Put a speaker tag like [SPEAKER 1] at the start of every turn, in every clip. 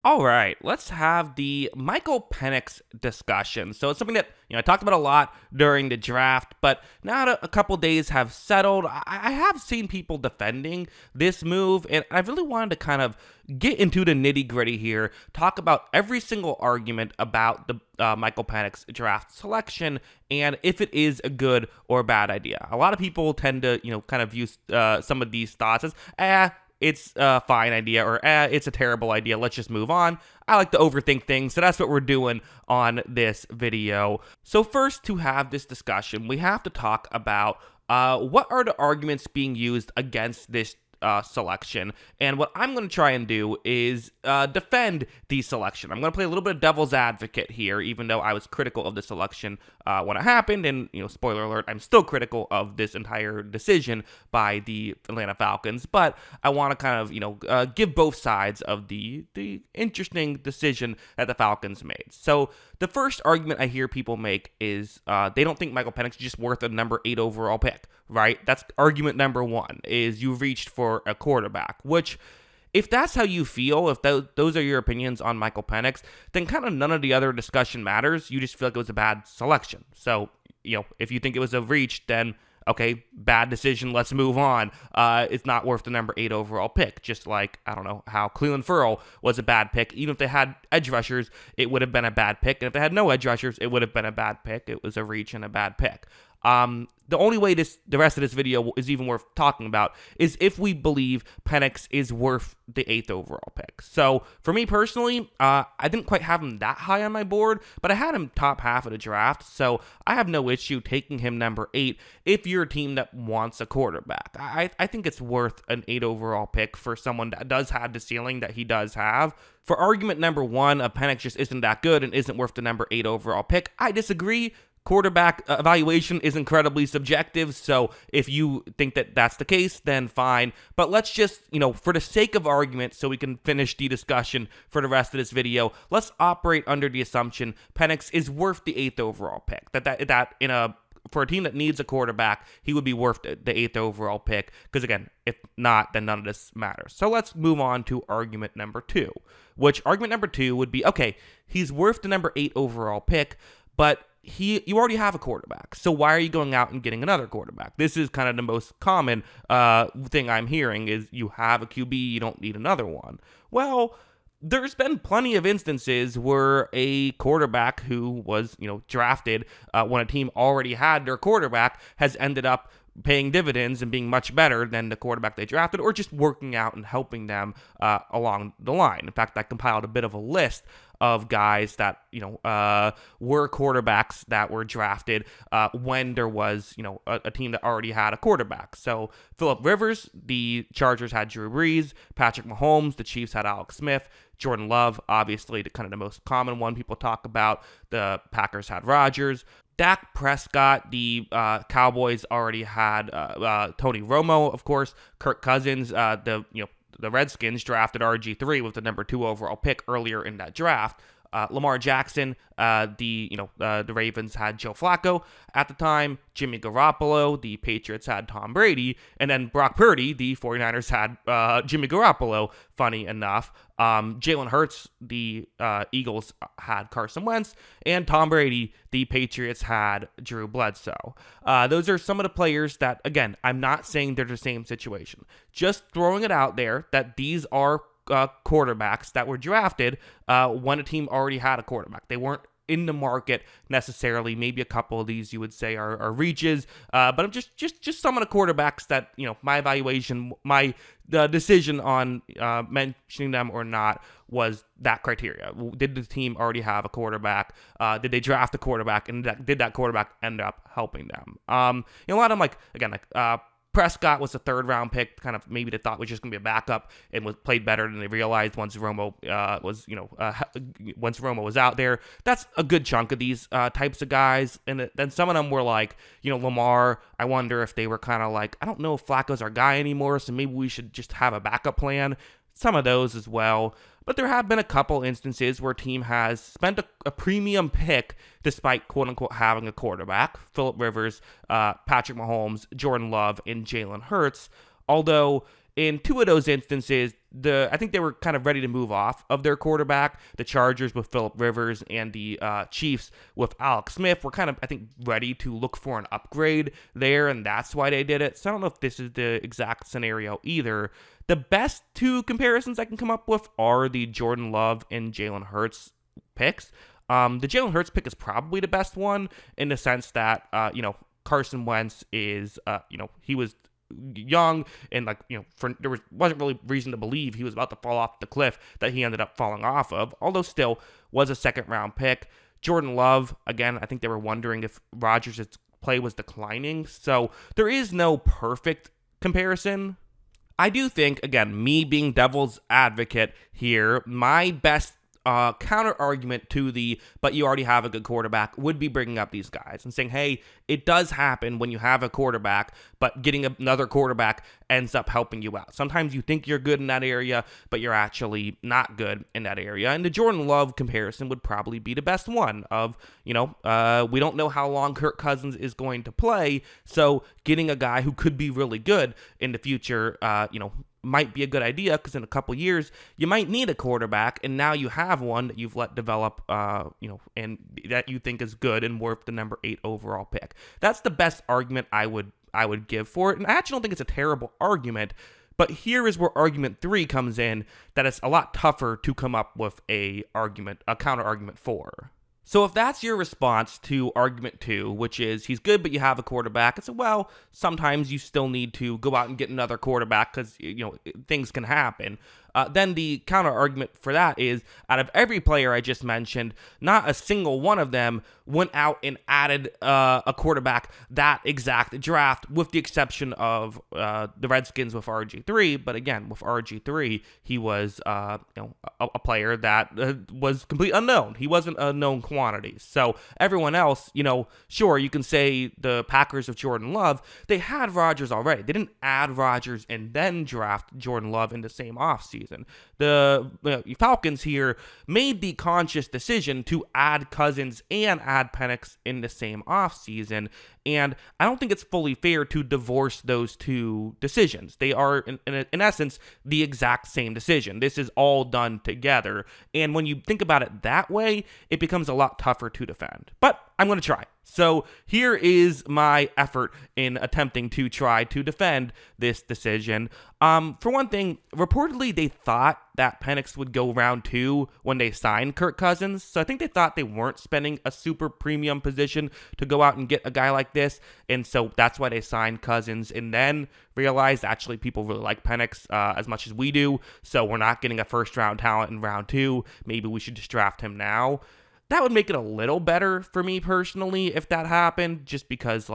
[SPEAKER 1] All right, let's have the Michael Penix discussion. So it's something that I talked about a lot during the draft, but now that a couple days have settled, I have seen people defending this move, and I really wanted to kind of get into the nitty gritty here, talk about every single argument about the Michael Penix draft selection, and if it is a good or bad idea. A lot of people tend to kind of view some of these thoughts as it's a fine idea or it's a terrible idea. Let's just move on. I like to overthink things, so that's what we're doing on this video. So first, to have this discussion, we have to talk about what are the arguments being used against this selection. And what I'm going to try and do is defend the selection. I'm going to play a little bit of devil's advocate here, even though I was critical of the selection when it happened. And, spoiler alert, I'm still critical of this entire decision by the Atlanta Falcons. But I want to kind of, give both sides of the interesting decision that the Falcons made. So the first argument I hear people make is they don't think Michael Penix is just worth a number 8 overall pick, right? That's argument number one, is you've reached for a quarterback, which if that's how you feel, if those are your opinions on Michael Penix, then kind of none of the other discussion matters. You just feel like it was a bad selection. So, if you think it was a reach, then okay, bad decision, let's move on. It's not worth the number 8 overall pick. Just like, I don't know, how Cleveland Ferrell was a bad pick. Even if they had edge rushers, it would have been a bad pick. And if they had no edge rushers, it would have been a bad pick. It was a reach and a bad pick. The only way the rest of this video is even worth talking about is if we believe Penix is worth the 8th overall pick. So for me personally, I didn't quite have him that high on my board, but I had him top half of the draft, so I have no issue taking him number 8 if you're a team that wants a quarterback. I think it's worth an 8 overall pick for someone that does have the ceiling that he does have. For argument number one, Penix just isn't that good and isn't worth the number 8 overall pick, I disagree. Quarterback evaluation is incredibly subjective, so if you think that that's the case, then fine. But let's just, for the sake of argument, so we can finish the discussion for the rest of this video, let's operate under the assumption Penix is worth the 8th overall pick. That in a for a team that needs a quarterback, he would be worth the 8th overall pick. Because again, if not, then none of this matters. So let's move on to argument number two, which argument number two would be, okay, he's worth the number 8 overall pick, but you already have a quarterback, so why are you going out and getting another quarterback? This is kind of the most common thing I'm hearing is you have a QB, you don't need another one. Well, there's been plenty of instances where a quarterback who was, drafted when a team already had their quarterback has ended up paying dividends and being much better than the quarterback they drafted, or just working out and helping them along the line. In fact, I compiled a bit of a list of guys that were quarterbacks that were drafted when there was a team that already had a quarterback. So Phillip Rivers, the Chargers had Drew Brees. Patrick Mahomes, the Chiefs had Alex Smith. Jordan Love, obviously the kind of the most common one people talk about. The Packers had Rodgers. Dak Prescott, the Cowboys already had Tony Romo, of course. Kirk Cousins, the Redskins drafted RG3 with the number 2 overall pick earlier in that draft. Lamar Jackson, the Ravens had Joe Flacco at the time. Jimmy Garoppolo, the Patriots had Tom Brady. And then Brock Purdy, the 49ers had Jimmy Garoppolo, funny enough. Jalen Hurts, the Eagles had Carson Wentz. And Tom Brady, the Patriots had Drew Bledsoe. Those are some of the players that, again, I'm not saying they're the same situation. Just throwing it out there that these are quarterbacks that were drafted when a team already had a quarterback. They weren't in the market necessarily. Maybe a couple of these you would say are reaches, but I'm just some of the quarterbacks that my evaluation, my decision on mentioning them or not was that criteria. Did the team already have a quarterback? Did they draft a quarterback, and did that quarterback end up helping them? A lot of them, Prescott was a 3rd round pick, kind of maybe they thought was just going to be a backup and was played better than they realized once Romo was out there. That's a good chunk of these types of guys. And then some of them were like, Lamar, I wonder if they were kind of like, I don't know if Flacco's our guy anymore, so maybe we should just have a backup plan. Some of those as well. But there have been a couple instances where a team has spent a premium pick despite, quote-unquote, having a quarterback. Phillip Rivers, Patrick Mahomes, Jordan Love, and Jalen Hurts. Although in two of those instances, I think they were kind of ready to move off of their quarterback. The Chargers with Phillip Rivers and the Chiefs with Alex Smith were kind of, I think, ready to look for an upgrade there, and that's why they did it. So I don't know if this is the exact scenario either. The best two comparisons I can come up with are the Jordan Love and Jalen Hurts picks. The Jalen Hurts pick is probably the best one in the sense that, Carson Wentz is, he was young and there wasn't really reason to believe he was about to fall off the cliff that he ended up falling off of, although still was a second round pick. Jordan Love, again, I think they were wondering if Rodgers' play was declining, so there is no perfect comparison. I do think, again, me being devil's advocate here, my best counter argument to but you already have a good quarterback would be bringing up these guys and saying, hey, it does happen when you have a quarterback, but getting another quarterback ends up helping you out. Sometimes you think you're good in that area, but you're actually not good in that area. And the Jordan Love comparison would probably be the best one of, we don't know how long Kirk Cousins is going to play, so getting a guy who could be really good in the future, might be a good idea because in a couple years you might need a quarterback, and now you have one that you've let develop, and that you think is good and worth the number 8 overall pick. That's the best argument I would give for it, and I actually don't think it's a terrible argument. But here is where argument 3 comes in, that it's a lot tougher to come up with a counter argument for. So if that's your response to argument 2, which is he's good but you have a quarterback, it's well, sometimes you still need to go out and get another quarterback because things can happen. Then the counter argument for that is, out of every player I just mentioned, not a single one of them went out and added a quarterback that exact draft, with the exception of the Redskins with RG3. But again, with RG3, he was a player that was complete unknown. He wasn't a known quantity. So everyone else, sure, you can say the Packers of Jordan Love, they had Rodgers already. They didn't add Rodgers and then draft Jordan Love in the same offseason. The Falcons here made the conscious decision to add Cousins and add Penix in the same offseason, and I don't think it's fully fair to divorce those two decisions. They are, in essence, the exact same decision. This is all done together, and when you think about it that way, it becomes a lot tougher to defend. But I'm going to try. So here is my effort in attempting to try to defend this decision. For one thing, reportedly they thought that Penix would go round 2 when they signed Kirk Cousins. So I think they thought they weren't spending a super premium position to go out and get a guy like this. And so that's why they signed Cousins, and then realized actually people really like Penix as much as we do. So we're not getting a first round talent in round 2. Maybe we should just draft him now. That would make it a little better for me personally if that happened, just because,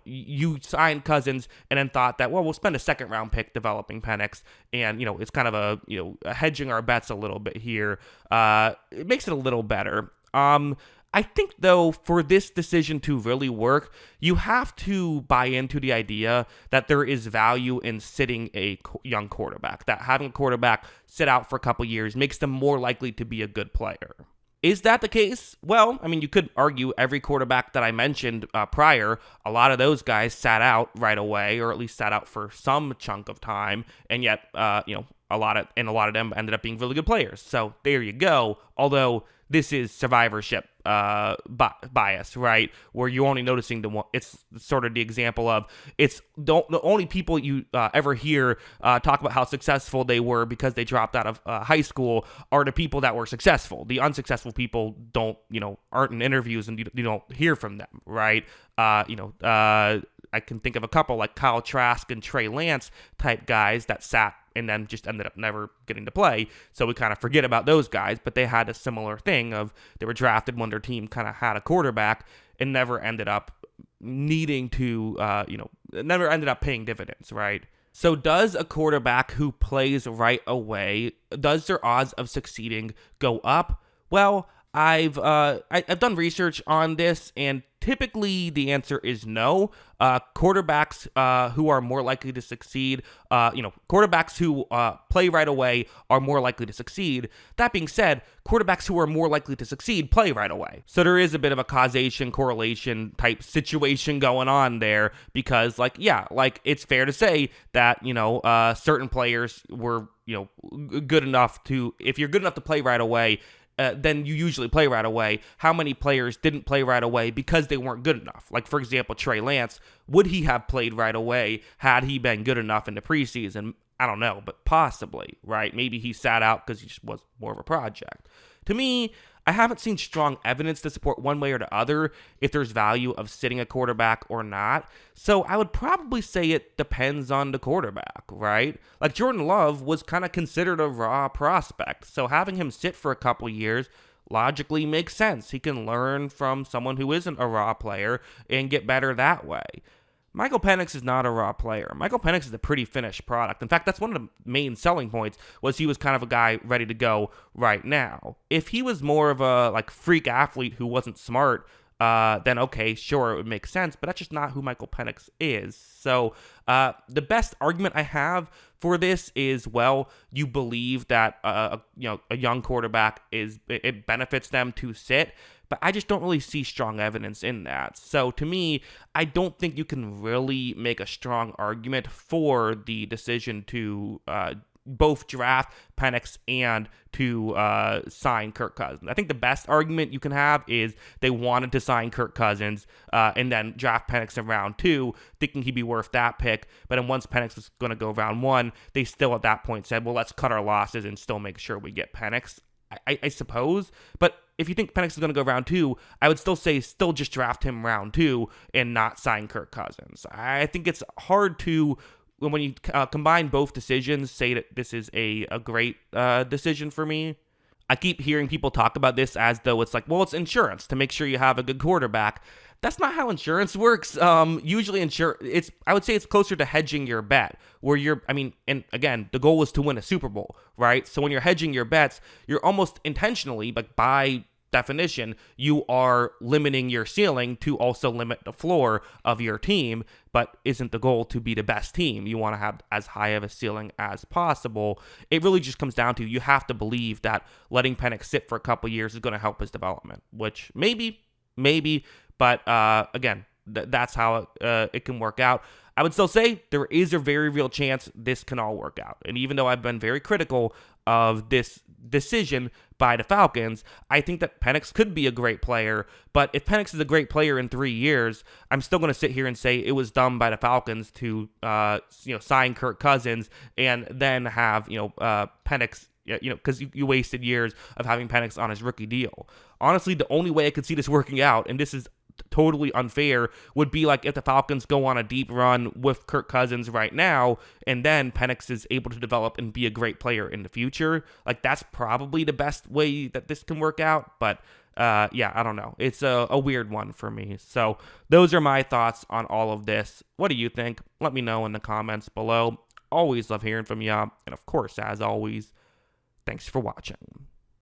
[SPEAKER 1] you signed Cousins and then thought that, well, we'll spend a second round pick developing Penix, and, it's kind of a hedging our bets a little bit here. It makes it a little better. I think, though, for this decision to really work, you have to buy into the idea that there is value in sitting a young quarterback, that having a quarterback sit out for a couple years makes them more likely to be a good player. Is that the case? Well, you could argue every quarterback that I mentioned prior, a lot of those guys sat out right away, or at least sat out for some chunk of time, and yet, a lot of them ended up being really good players. So there you go. Although this is survivorship bias, right? Where you're only noticing the one. It's sort of the example of the only people you ever hear talk about how successful they were because they dropped out of high school are the people that were successful. The unsuccessful people aren't in interviews, and you don't hear from them, right? I can think of a couple like Kyle Trask and Trey Lance type guys that sat and then just ended up never getting to play. So we kind of forget about those guys, but they had a similar thing of they were drafted when their team kind of had a quarterback and never ended up needing to, never ended up paying dividends, right? So does a quarterback who plays right away, does their odds of succeeding go up? Well, I've done research on this, and typically the answer is no. Quarterbacks who are more likely to succeed, quarterbacks who play right away are more likely to succeed. That being said, quarterbacks who are more likely to succeed play right away. So there is a bit of a causation, correlation type situation going on there because, it's fair to say that, certain players were, good enough to, if you're good enough to play right away, then you usually play right away. How many players didn't play right away because they weren't good enough? Like, for example, Trey Lance, would he have played right away had he been good enough in the preseason? I don't know, but possibly, right? Maybe he sat out because he just was more of a project. To me, I haven't seen strong evidence to support one way or the other if there's value of sitting a quarterback or not. So I would probably say it depends on the quarterback, right? Like Jordan Love was kind of considered a raw prospect. So having him sit for a couple years logically makes sense. He can learn from someone who isn't a raw player and get better that way. Michael Penix is not a raw player. Michael Penix is a pretty finished product. In fact, that's one of the main selling points was he was kind of a guy ready to go right now. If he was more of a freak athlete who wasn't smart, then okay, sure, it would make sense. But that's just not who Michael Penix is. So the best argument I have for this is, well, you believe that a young quarterback it benefits them to sit. But I just don't really see strong evidence in that. So to me, I don't think you can really make a strong argument for the decision to both draft Penix and to sign Kirk Cousins. I think the best argument you can have is they wanted to sign Kirk Cousins and then draft Penix in round 2, thinking he'd be worth that pick. But then once Penix was going to go round 1, they still at that point said, well, let's cut our losses and still make sure we get Penix. I suppose, but if you think Penix is going to go round 2, I would still say just draft him round 2 and not sign Kirk Cousins. I think it's hard to, when you combine both decisions, say that this is a great decision for me. I keep hearing people talk about this as though it's it's insurance to make sure you have a good quarterback. That's not how insurance works. Usually I would say it's closer to hedging your bet where and again, the goal is to win a Super Bowl, right? So when you're hedging your bets, you're almost intentionally, but by definition, you are limiting your ceiling to also limit the floor of your team, but isn't the goal to be the best team? You want to have as high of a ceiling as possible. It really just comes down to you have to believe that letting Penix sit for a couple years is going to help his development, which maybe, but again, that's how it can work out. I would still say there is a very real chance this can all work out. And even though I've been very critical of this decision by the Falcons, I think that Penix could be a great player. But if Penix is a great player in 3 years, I'm still going to sit here and say it was dumb by the Falcons to sign Kirk Cousins and then have Penix. Because you wasted years of having Penix on his rookie deal. Honestly, the only way I could see this working out, and this is totally unfair, would be if the Falcons go on a deep run with Kirk Cousins right now, and then Penix is able to develop and be a great player in the future. That's probably the best way that this can work out. But I don't know. It's a weird one for me. So those are my thoughts on all of this. What do you think? Let me know in the comments below. Always love hearing from you. And of course, as always, thanks for watching.